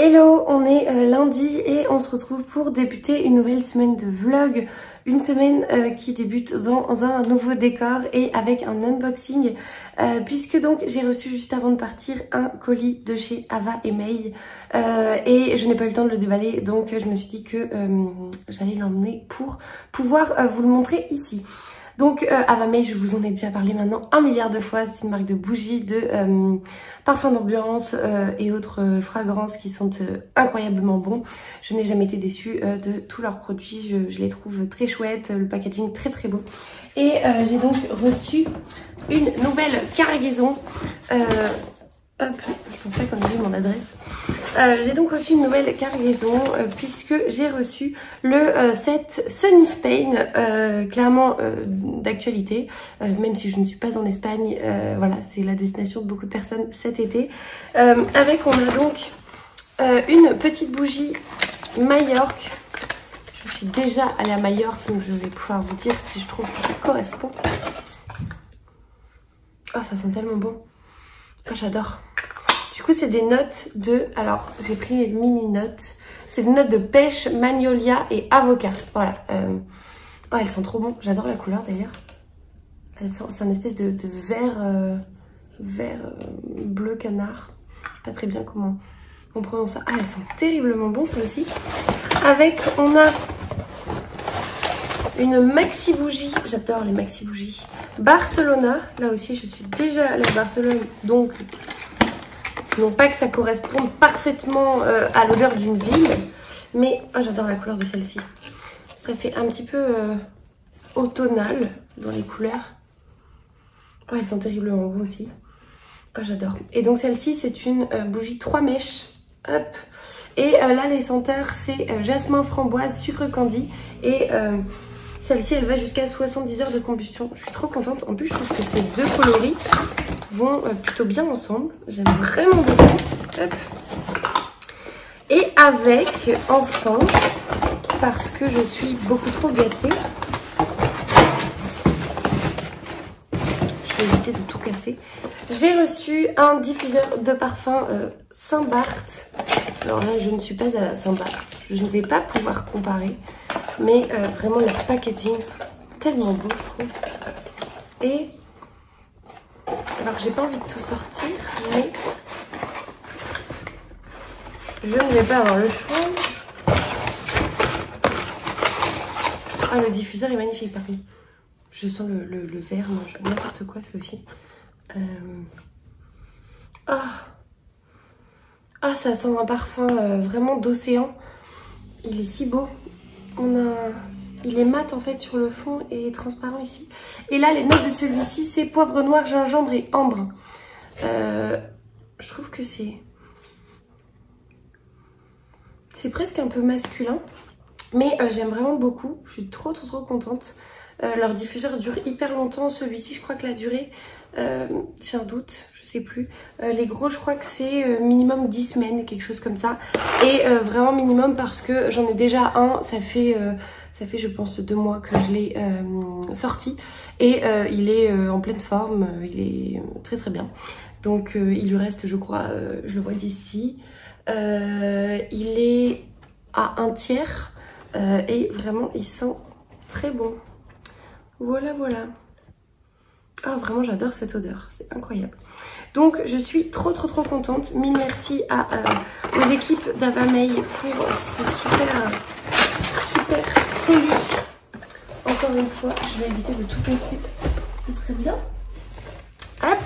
Hello, on est lundi et on se retrouve pour débuter une nouvelle semaine de vlog. Une semaine qui débute dans un nouveau décor et avec un unboxing. Puisque donc j'ai reçu juste avant de partir un colis de chez Ava et May. Et je n'ai pas eu le temps de le déballer, donc je me suis dit que j'allais l'emmener pour pouvoir vous le montrer ici. Donc Ava May, je vous en ai déjà parlé maintenant 1 milliard de fois, c'est une marque de bougies, de parfums d'ambiance et autres fragrances qui sentent incroyablement bon. Je n'ai jamais été déçue de tous leurs produits, je les trouve très chouettes, le packaging très très beau. Et j'ai donc reçu une nouvelle cargaison. Hop, je pensais qu'on avait mon adresse. J'ai donc reçu une nouvelle cargaison puisque j'ai reçu le set Sunny Spain, clairement d'actualité, même si je ne suis pas en Espagne, voilà, c'est la destination de beaucoup de personnes cet été. Avec, on a donc une petite bougie Majorque. Je suis déjà allée à Majorque, donc je vais pouvoir vous dire si je trouve que ça correspond. Oh, ça sent tellement bon. Oh, j'adore. Du coup, c'est des notes de... Alors, j'ai pris les mini-notes. C'est des notes de pêche, magnolia et avocat. Voilà. Oh, elles sont trop bonnes. J'adore la couleur, d'ailleurs. C'est un espèce de vert bleu canard. Je sais pas très bien comment on prononce ça. Ah, elles sont terriblement bonnes, celles-ci. Avec, on a une maxi bougie. J'adore les maxi bougies. Barcelona. Là aussi, je suis déjà allée à Barcelone, donc... Non pas que ça corresponde parfaitement à l'odeur d'une ville, mais oh, j'adore la couleur de celle-ci. Ça fait un petit peu automnal dans les couleurs. Oh, elles sont terriblement beaux aussi. Oh, j'adore. Et donc celle-ci, c'est une bougie 3 mèches. Hop. Et là, les senteurs, c'est jasmin, framboise, sucre candy. Et celle-ci, elle va jusqu'à 70 heures de combustion. Je suis trop contente. En plus, je trouve que ces deux coloris vont plutôt bien ensemble. J'aime vraiment beaucoup. Hop. Et avec, enfin, parce que je suis beaucoup trop gâtée, je vais éviter de tout casser, j'ai reçu un diffuseur de parfum Saint-Barth. Alors là, je ne suis pas à la Saint-Barth. Je ne vais pas pouvoir comparer. Mais vraiment, le packaging est tellement beau, je trouve. Et... alors, j'ai pas envie de tout sortir, mais je ne vais pas avoir le choix. Ah, le diffuseur est magnifique, par contre. Je sens le vert, moi, je n'importe quoi, ça aussi. Ah, ça sent un parfum vraiment d'océan. Il est si beau. Il est mat en fait sur le fond et transparent ici. Et là, les notes de celui-ci, c'est poivre noir, gingembre et ambre. Je trouve que c'est presque un peu masculin. Mais j'aime vraiment beaucoup. Je suis trop contente. Leur diffuseur dure hyper longtemps. Celui-ci, je crois que la durée, j'ai un doute, je sais plus. Les gros, je crois que c'est minimum 10 semaines, quelque chose comme ça. Et vraiment minimum parce que j'en ai déjà un. Ça fait je pense 2 mois que je l'ai sorti. Et il est en pleine forme. Il est très bien. Donc il lui reste, je crois, je le vois d'ici. Il est à 1/3. Et vraiment, il sent très bon. Voilà. Ah, vraiment, j'adore cette odeur. C'est incroyable. Donc, je suis trop contente. Mille merci aux équipes d'Ava May pour ce super colis. Encore une fois, je vais éviter de tout casser. Ce serait bien. Hop.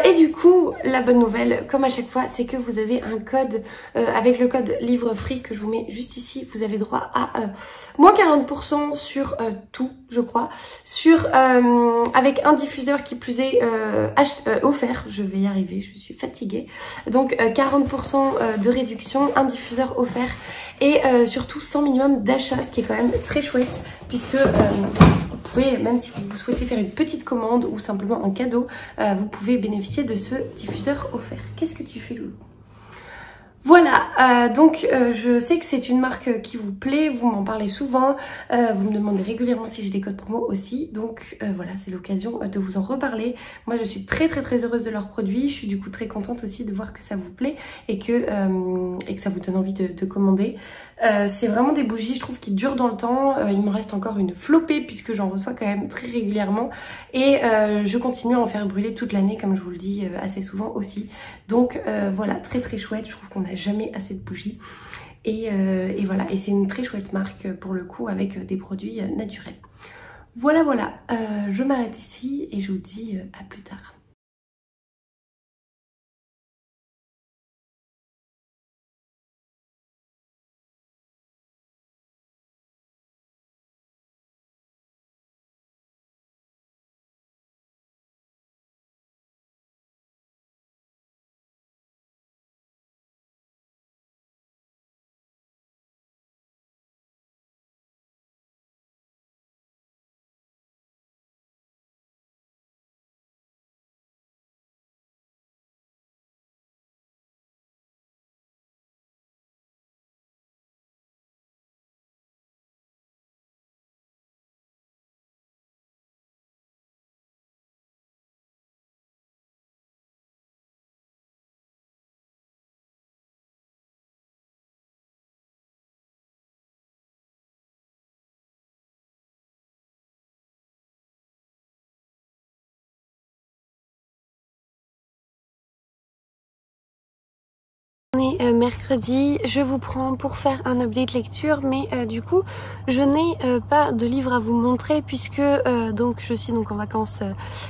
Et du coup, la bonne nouvelle, comme à chaque fois, c'est que vous avez un code, avec le code livre free que je vous mets juste ici, vous avez droit à moins 40% sur tout, je crois, avec un diffuseur qui plus est offert, je vais y arriver, je suis fatiguée, donc 40% de réduction, un diffuseur offert et surtout sans minimum d'achat, ce qui est quand même très chouette puisque vous pouvez, même si vous souhaitez faire une petite commande ou simplement un cadeau, vous pouvez bénéficier de ce diffuseur offert. Qu'est-ce que tu fais, Loulou? Voilà, donc je sais que c'est une marque qui vous plaît, vous m'en parlez souvent, vous me demandez régulièrement si j'ai des codes promo aussi, donc voilà, c'est l'occasion de vous en reparler. Moi je suis très heureuse de leurs produits, je suis du coup très contente aussi de voir que ça vous plaît et que ça vous donne envie de commander. C'est vraiment des bougies, je trouve, qui durent dans le temps. Il me reste encore une flopée puisque j'en reçois quand même très régulièrement. Et je continue à en faire brûler toute l'année, comme je vous le dis assez souvent aussi. Donc voilà, très chouette. Je trouve qu'on n'a jamais assez de bougies. Et voilà, et c'est une très chouette marque pour le coup avec des produits naturels. Voilà, je m'arrête ici et je vous dis à plus tard. On est mercredi, je vous prends pour faire un update lecture, mais du coup je n'ai pas de livre à vous montrer puisque donc je suis donc en vacances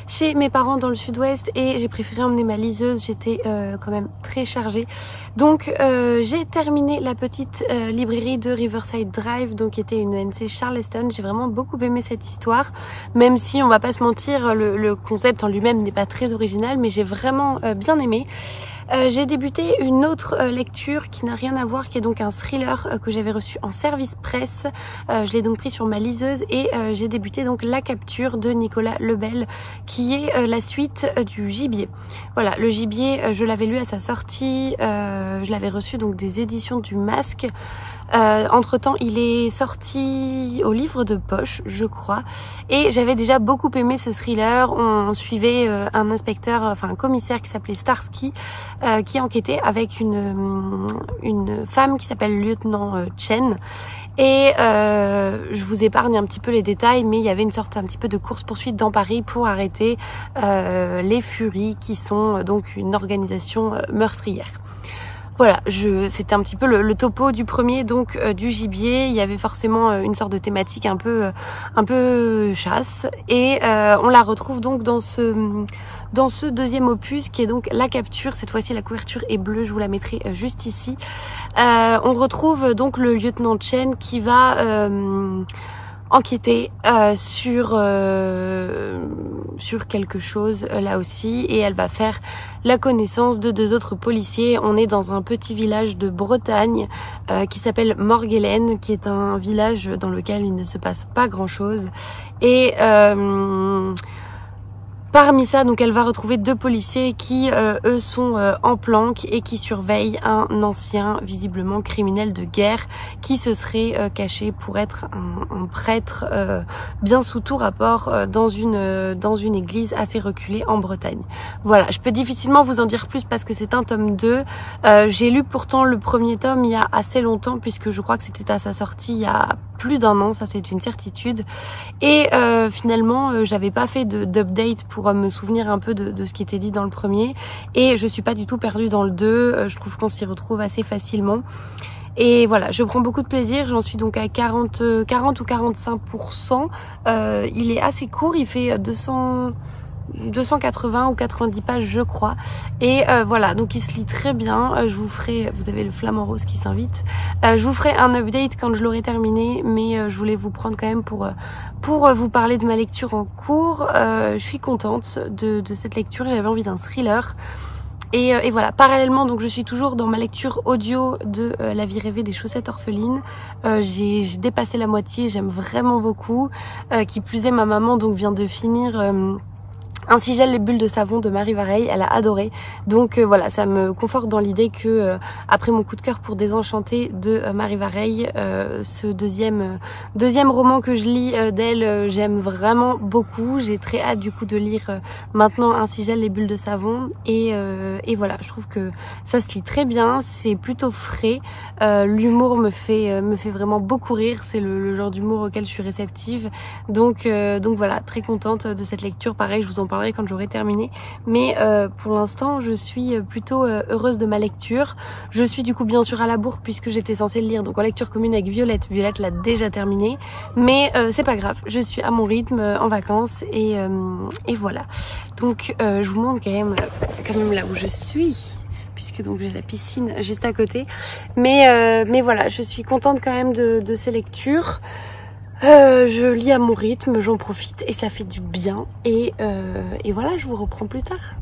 chez mes parents dans le sud-ouest et j'ai préféré emmener ma liseuse, j'étais quand même très chargée. Donc j'ai terminé la petite librairie de Riverside Drive, donc qui était une NC Charleston. J'ai vraiment beaucoup aimé cette histoire, même si on va pas se mentir, le concept en lui-même n'est pas très original, mais j'ai vraiment bien aimé. J'ai débuté une autre lecture qui n'a rien à voir, qui est donc un thriller que j'avais reçu en service presse. Je l'ai donc pris sur ma liseuse et j'ai débuté donc La Capture de Nicolas Lebel, qui est la suite du Gibier. Voilà, le Gibier, je l'avais lu à sa sortie, je l'avais reçu donc des éditions du Masque. Entre temps il est sorti au livre de poche je crois et j'avais déjà beaucoup aimé ce thriller. On suivait un inspecteur, enfin un commissaire qui s'appelait Starsky qui enquêtait avec une femme qui s'appelle lieutenant Chen. Et je vous épargne un petit peu les détails, mais il y avait une sorte un petit peu de course-poursuite dans Paris pour arrêter les Furies, qui sont donc une organisation meurtrière. Voilà, c'était un petit peu le topo du premier, donc du Gibier. Il y avait forcément une sorte de thématique un peu chasse, et on la retrouve donc dans ce deuxième opus qui est donc La Capture. Cette fois-ci la couverture est bleue, je vous la mettrai juste ici. On retrouve donc le lieutenant Chen qui va enquêter sur quelque chose là aussi, et elle va faire la connaissance de deux autres policiers. On est dans un petit village de Bretagne qui s'appelle Morguelen, qui est un village dans lequel il ne se passe pas grand chose, et parmi ça, donc elle va retrouver deux policiers qui, eux, sont en planque et qui surveillent un ancien, visiblement criminel de guerre, qui se serait caché pour être un prêtre bien sous tout rapport dans une église assez reculée en Bretagne. Voilà, je peux difficilement vous en dire plus parce que c'est un tome 2. J'ai lu pourtant le premier tome il y a assez longtemps, puisque je crois que c'était à sa sortie il y a plus d'1 an, ça c'est une certitude. Et finalement, j'avais pas fait d'update pour me souvenir un peu de ce qui était dit dans le premier, et je suis pas du tout perdue dans le 2. Je trouve qu'on s'y retrouve assez facilement. Et voilà, je prends beaucoup de plaisir, j'en suis donc à 40 ou 45%. Il est assez court, il fait 280 ou 90 pages je crois, et voilà, donc il se lit très bien. Je vous ferai, vous avez le flamant rose qui s'invite, je vous ferai un update quand je l'aurai terminé, mais je voulais vous prendre quand même pour vous parler de ma lecture en cours. Je suis contente de cette lecture, j'avais envie d'un thriller. Et voilà, parallèlement, donc je suis toujours dans ma lecture audio de La vie rêvée des chaussettes orphelines. J'ai dépassé la moitié, j'aime vraiment beaucoup. Qui plus est, ma maman donc vient de finir Ainsi gèle les bulles de savon de Marie Vareille, elle a adoré. Donc voilà, ça me conforte dans l'idée que après mon coup de cœur pour Désenchantée de Marie Vareille, ce deuxième roman que je lis d'elle, j'aime vraiment beaucoup. J'ai très hâte du coup de lire maintenant Ainsi gèle les bulles de savon. Et voilà, je trouve que ça se lit très bien, c'est plutôt frais. L'humour me fait vraiment beaucoup rire, c'est le genre d'humour auquel je suis réceptive. Donc voilà, très contente de cette lecture. Pareil, je vous en parlerai quand j'aurai terminé, mais pour l'instant je suis plutôt heureuse de ma lecture. Je suis du coup bien sûr à la bourre puisque j'étais censée le lire donc en lecture commune avec Violette. Violette l'a déjà terminé, mais c'est pas grave, je suis à mon rythme en vacances et voilà. Donc je vous montre quand même là où je suis, puisque donc j'ai la piscine juste à côté, mais voilà, je suis contente quand même de ces lectures. Je lis à mon rythme, j'en profite et ça fait du bien. Et voilà, je vous reprends plus tard.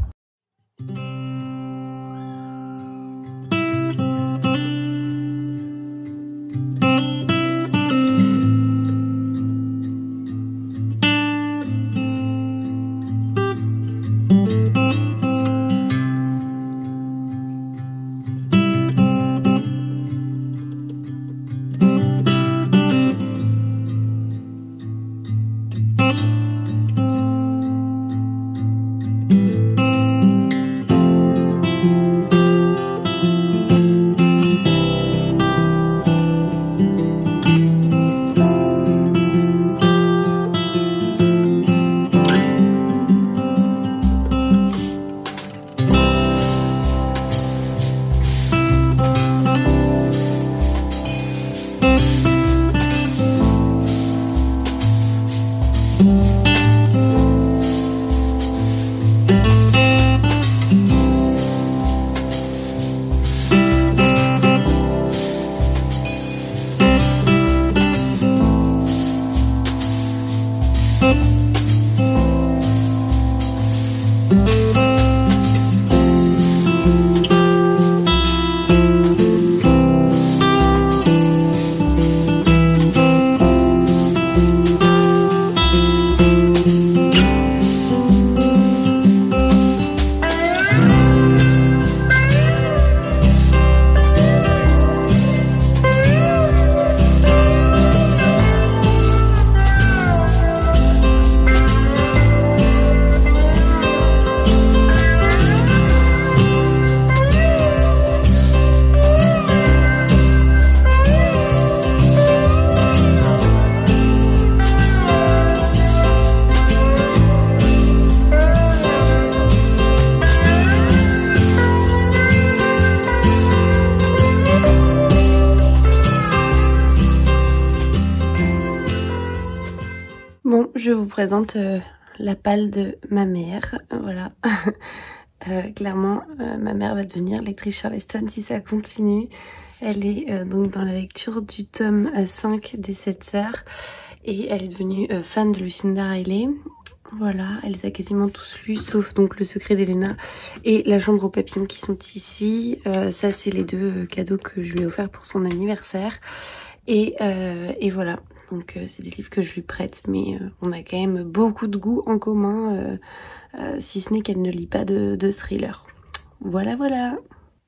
Bon, je vous présente la palle de ma mère, voilà. Clairement, ma mère va devenir lectrice Charleston si ça continue. Elle est donc dans la lecture du tome 5 des 7 sœurs et elle est devenue fan de Lucinda Riley. Voilà, elle les a quasiment tous lus, sauf donc Le Secret d'Elena et La Chambre aux papillons qui sont ici. Ça, c'est les deux cadeaux que je lui ai offerts pour son anniversaire. Et voilà, donc c'est des livres que je lui prête, mais on a quand même beaucoup de goût en commun, si ce n'est qu'elle ne lit pas de thriller. Voilà, voilà.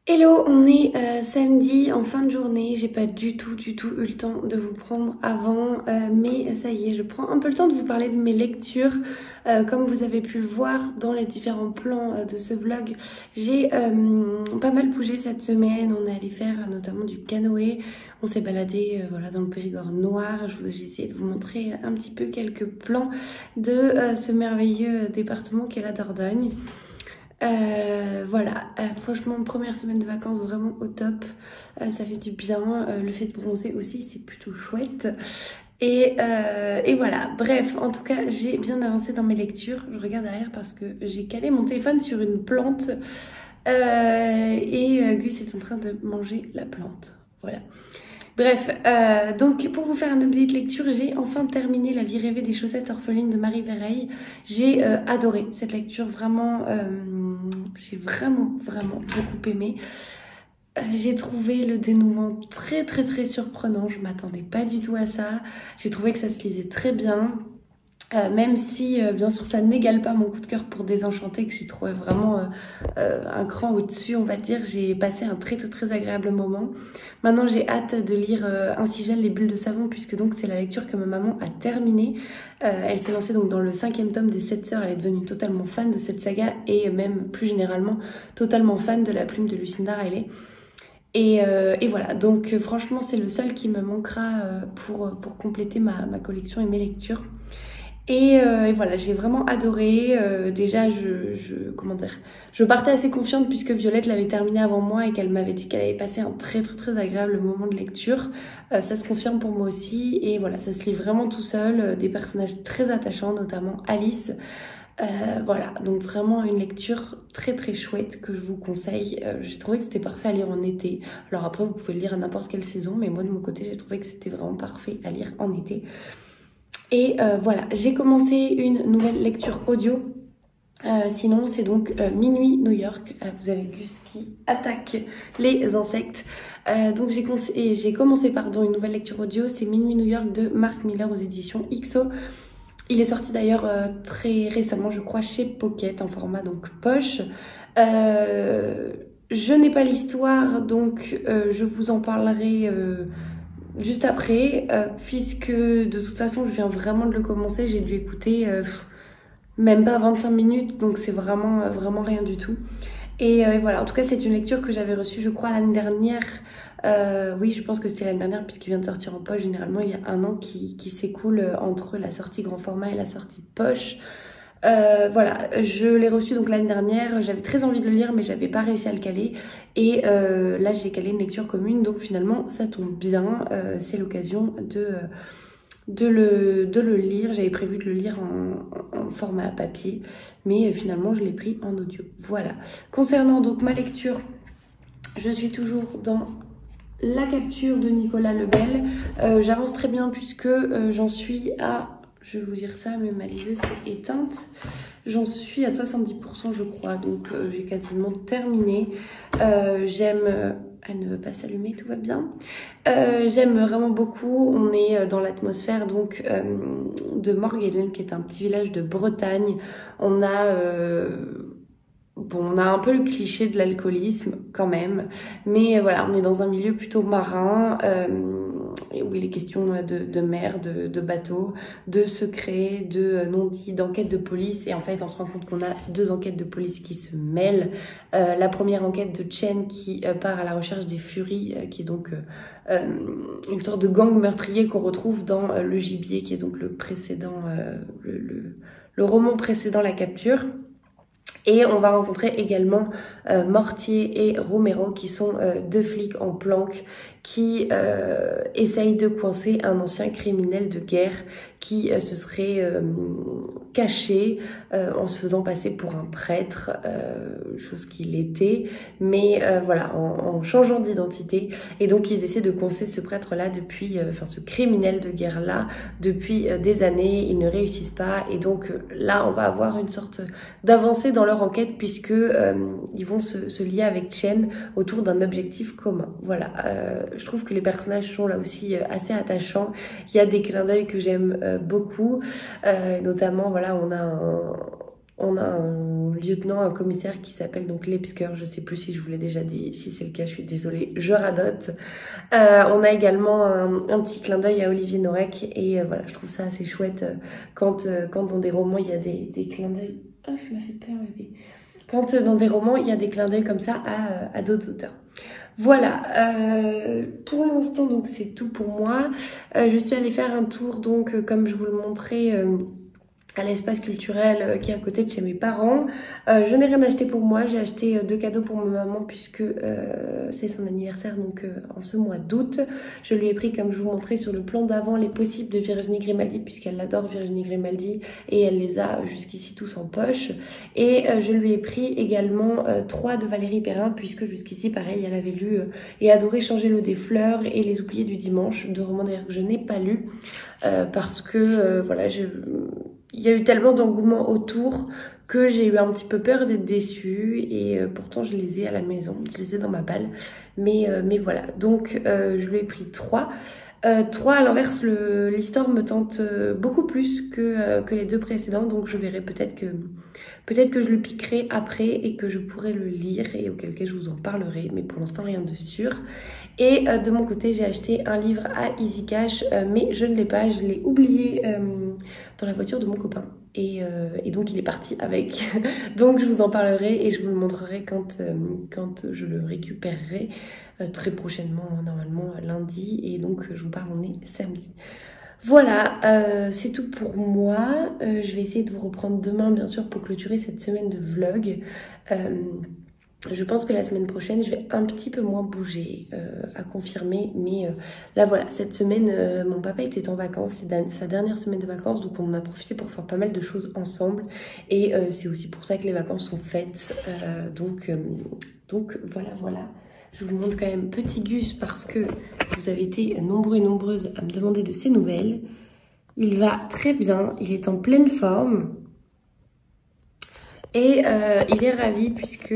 Hello, on est samedi en fin de journée, j'ai pas du tout eu le temps de vous prendre avant, mais ça y est, je prends un peu le temps de vous parler de mes lectures. Comme vous avez pu le voir dans les différents plans de ce vlog, j'ai pas mal bougé cette semaine. On est allé faire notamment du canoë, on s'est baladé voilà, dans le Périgord noir. J'ai essayé de vous montrer un petit peu quelques plans de ce merveilleux département qu'est la Dordogne. Voilà, franchement première semaine de vacances vraiment au top, ça fait du bien, le fait de bronzer aussi c'est plutôt chouette et voilà, bref, en tout cas j'ai bien avancé dans mes lectures. Je regarde derrière parce que j'ai calé mon téléphone sur une plante et Gus est en train de manger la plante, voilà. Bref, donc pour vous faire une petite lecture, j'ai enfin terminé La vie rêvée des chaussettes orphelines de Marie Vareille. J'ai adoré cette lecture, vraiment, j'ai vraiment beaucoup aimé. J'ai trouvé le dénouement très surprenant, je m'attendais pas du tout à ça. J'ai trouvé que ça se lisait très bien. Même si bien sûr ça n'égale pas mon coup de cœur pour Désenchanté, que j'ai trouvé vraiment un cran au-dessus, on va dire. J'ai passé un très très très agréable moment. Maintenant j'ai hâte de lire Ainsi gèlent les bulles de savon, puisque donc c'est la lecture que ma maman a terminée. Elle s'est lancée donc dans le 5e tome des 7 sœurs. Elle est devenue totalement fan de cette saga et même plus généralement totalement fan de la plume de Lucinda Riley. Et voilà, donc franchement c'est le seul qui me manquera pour compléter ma collection et mes lectures. Et voilà, j'ai vraiment adoré. Déjà, comment dire, je partais assez confiante puisque Violette l'avait terminé avant moi et qu'elle m'avait dit qu'elle avait passé un très très très agréable moment de lecture. Ça se confirme pour moi aussi. Et voilà, ça se lit vraiment tout seul. Des personnages très attachants, notamment Alice. Voilà, donc vraiment une lecture très très chouette que je vous conseille. J'ai trouvé que c'était parfait à lire en été. Alors après, vous pouvez le lire à n'importe quelle saison, mais moi de mon côté, j'ai trouvé que c'était vraiment parfait à lire en été. Et voilà, j'ai commencé une nouvelle lecture audio. Sinon, c'est donc Minuit New York. Vous avez Gus qui attaque les insectes. Donc j'ai commencé une nouvelle lecture audio. C'est Minuit New York de Mark Miller aux éditions XO. Il est sorti d'ailleurs très récemment, je crois, chez Pocket en format donc poche. Je n'ai pas l'histoire, donc je vous en parlerai juste après, puisque de toute façon je viens vraiment de le commencer. J'ai dû écouter même pas 25 minutes, donc c'est vraiment vraiment rien du tout. Et voilà, en tout cas c'est une lecture que j'avais reçue je crois l'année dernière. Oui, je pense que c'était l'année dernière puisqu'il vient de sortir en poche. Généralement il y a un an qui s'écoule entre la sortie grand format et la sortie poche. Voilà, je l'ai reçu donc l'année dernière. J'avais très envie de le lire mais j'avais pas réussi à le caler. Et là j'ai calé une lecture commune, donc finalement ça tombe bien. C'est l'occasion de le lire. J'avais prévu de le lire en format papier, mais finalement je l'ai pris en audio. Voilà. Concernant donc ma lecture, je suis toujours dans La capture de Nicolas Lebel. J'avance très bien puisque j'en suis à... Je vais vous dire ça, mais ma liseuse est éteinte. J'en suis à 70% je crois, donc j'ai quasiment terminé. J'aime... Elle ne veut pas s'allumer, tout va bien. J'aime vraiment beaucoup. On est dans l'atmosphère donc de Morgellen, qui est un petit village de Bretagne. On a... Bon, on a un peu le cliché de l'alcoolisme quand même, mais voilà, on est dans un milieu plutôt marin, où il est question de mer, de bateaux, de secrets, de non-dits, d'enquêtes de police. Et en fait, on se rend compte qu'on a deux enquêtes de police qui se mêlent. La première enquête de Chen qui part à la recherche des Furies, qui est donc une sorte de gang meurtrier qu'on retrouve dans Le Gibier, qui est donc le précédent, le roman précédent La Capture. Et on va rencontrer également Mortier et Romero, qui sont deux flics en planque qui essayent de coincer un ancien criminel de guerre qui se serait caché en se faisant passer pour un prêtre, chose qu'il était, mais voilà, en changeant d'identité. Et donc ils essaient de coincer ce prêtre-là depuis, ce criminel de guerre-là depuis des années. Ils ne réussissent pas, et donc là on va avoir une sorte d'avancée dans leur enquête, puisque ils vont se lier avec Chen autour d'un objectif commun. Voilà, je trouve que les personnages sont là aussi assez attachants. Il y a des clins d'œil que j'aime beaucoup, notamment voilà, on a un lieutenant, un commissaire qui s'appelle donc Lepsker. Je sais plus si je vous l'ai déjà dit. Si c'est le cas, je suis désolée, je radote. On a également un petit clin d'œil à Olivier Norek, et voilà, je trouve ça assez chouette quand dans des romans il y a des clins d'œil. Oh, je m'as fait peur, bébé. Quand dans des romans il y a des clins d'œil comme ça à d'autres auteurs. Voilà, pour l'instant donc c'est tout pour moi. Je suis allée faire un tour donc comme je vous le montrais à l'espace culturel qui est à côté de chez mes parents. Je n'ai rien acheté pour moi, j'ai acheté deux cadeaux pour ma maman puisque c'est son anniversaire donc en ce mois d'août. Je lui ai pris, comme je vous montrais sur le plan d'avant, les possibles de Virginie Grimaldi puisqu'elle adore Virginie Grimaldi et elle les a jusqu'ici tous en poche. Et je lui ai pris également 3 de Valérie Perrin puisque jusqu'ici pareil elle avait lu et adoré Changer l'eau des fleurs et Les oubliés du dimanche, deux romans d'ailleurs que je n'ai pas lus parce que voilà, il y a eu tellement d'engouement autour que j'ai eu un petit peu peur d'être déçue, et pourtant je les ai à la maison, je les ai dans ma balle, mais voilà, donc je lui ai pris 3. 3 à l'inverse, l'histoire me tente beaucoup plus que les 2 précédents, donc je verrai peut-être que je le piquerai après et que je pourrai le lire et auquel cas je vous en parlerai, mais pour l'instant rien de sûr. Et de mon côté, j'ai acheté un livre à Easy Cash, mais je ne l'ai pas, je l'ai oublié dans la voiture de mon copain. Et donc il est parti avec. Donc je vous en parlerai et je vous le montrerai quand je le récupérerai très prochainement, normalement lundi. Et donc je vous parle, on est samedi. Voilà, c'est tout pour moi. Je vais essayer de vous reprendre demain, bien sûr, pour clôturer cette semaine de vlog. Je pense que la semaine prochaine, je vais un petit peu moins bouger, à confirmer. Mais là, voilà, cette semaine, mon papa était en vacances, c'est sa dernière semaine de vacances. Donc, on en a profité pour faire pas mal de choses ensemble. Et c'est aussi pour ça que les vacances sont faites. Donc voilà. Je vous montre quand même petit Gus parce que vous avez été nombreux et nombreuses à me demander de ses nouvelles. Il va très bien, il est en pleine forme. Et il est ravi puisque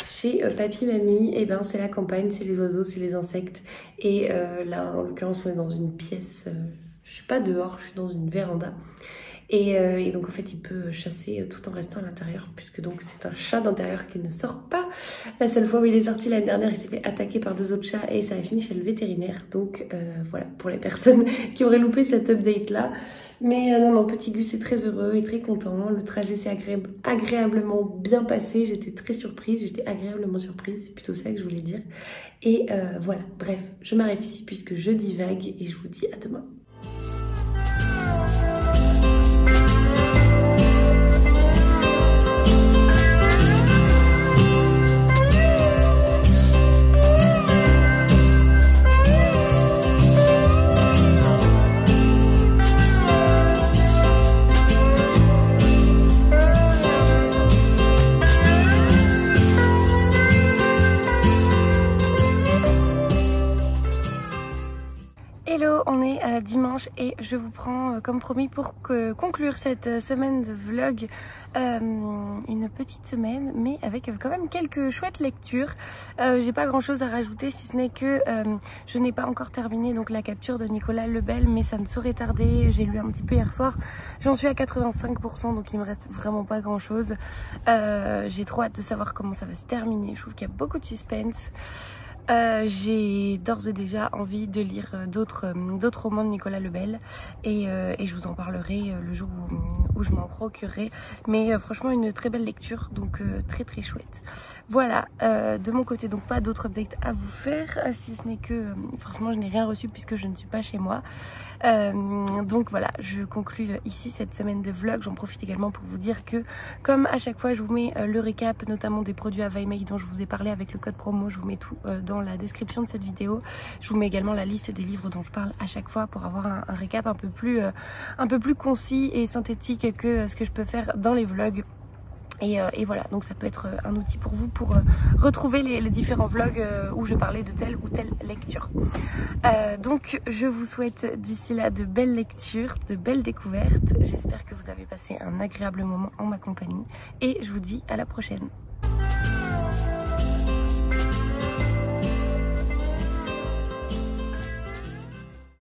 chez papy mamie, eh ben, c'est la campagne, c'est les oiseaux, c'est les insectes. Et là, en l'occurrence, on est dans une pièce, je suis pas dehors, je suis dans une véranda. Et donc en fait il peut chasser tout en restant à l'intérieur, puisque donc c'est un chat d'intérieur qui ne sort pas. La seule fois où il est sorti l'année dernière, il s'est fait attaquer par 2 autres chats et ça a fini chez le vétérinaire. Donc voilà, pour les personnes qui auraient loupé cette update là. Mais non, petit Gus est très heureux et très content. Le trajet s'est agréablement bien passé. J'étais très surprise, j'étais agréablement surprise, c'est plutôt ça que je voulais dire. Et voilà, bref, je m'arrête ici puisque je divague et je vous dis à demain. Hello, on est dimanche et je vous prends comme promis pour conclure cette semaine de vlog, une petite semaine mais avec quand même quelques chouettes lectures. J'ai pas grand chose à rajouter si ce n'est que je n'ai pas encore terminé donc la capture de Nicolas Lebel, mais ça ne saurait tarder. J'ai lu un petit peu hier soir, j'en suis à 85% donc il me reste vraiment pas grand chose. J'ai trop hâte de savoir comment ça va se terminer, je trouve qu'il y a beaucoup de suspense. J'ai d'ores et déjà envie de lire d'autres romans de Nicolas Lebel et je vous en parlerai le jour où je m'en procurerai, mais franchement une très belle lecture, donc très très chouette. Voilà, de mon côté donc pas d'autres updates à vous faire, si ce n'est que forcément je n'ai rien reçu puisque je ne suis pas chez moi. Donc voilà, je conclue ici cette semaine de vlog. J'en profite également pour vous dire que comme à chaque fois je vous mets le récap notamment des produits Avaimei dont je vous ai parlé avec le code promo, je vous mets tout dans la description de cette vidéo. Je vous mets également la liste des livres dont je parle à chaque fois pour avoir un récap un peu plus concis et synthétique que ce que je peux faire dans les vlogs. Et voilà, donc ça peut être un outil pour vous pour retrouver les différents vlogs où je parlais de telle ou telle lecture. Donc je vous souhaite d'ici là de belles lectures, de belles découvertes. J'espère que vous avez passé un agréable moment en ma compagnie et je vous dis à la prochaine.